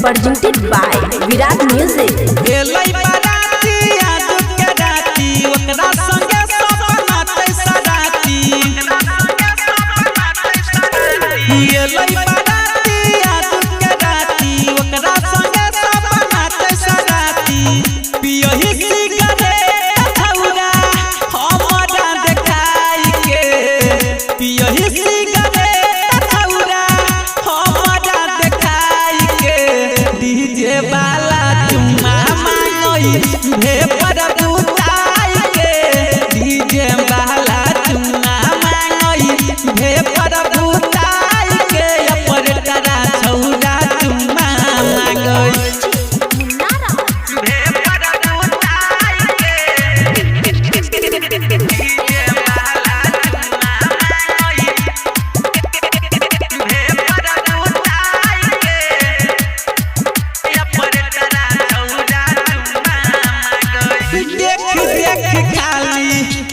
Presented by Virat Music.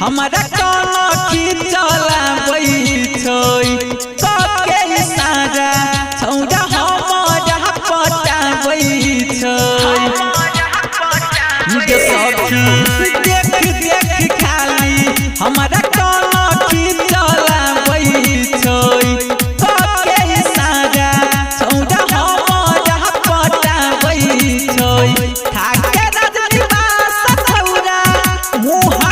हमारा कोनो की चला बैठोई के इशारा छौड़ा हमारा पटा बैठोई मुझे सखी देख खाली हमारा कोनो की चला बैठोई के इशारा छौड़ा हमारा पटा बैठोई थाके रजनी बास छौड़ा मुँह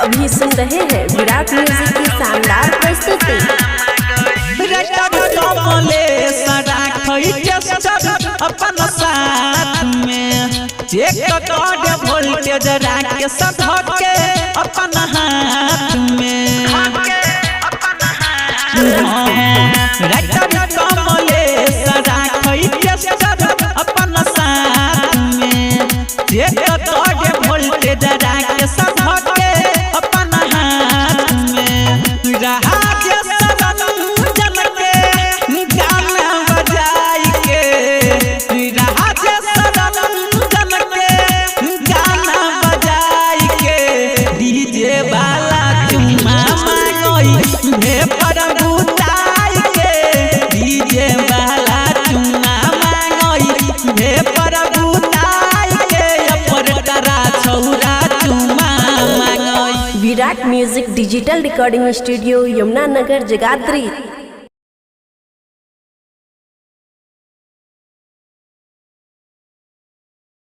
अभी सुन रहे हैं विराट म्यूजिक की शानदार प्रस्तुति। अपन साथ में चेक कर वोल्टेज राके सधक के अपन हाथ में अपन साथ में चेक कर वोल्टेज राके सधक के अपन हाथ में रहा Virat music digital recording studio Yamuna Nagar Jagadhri.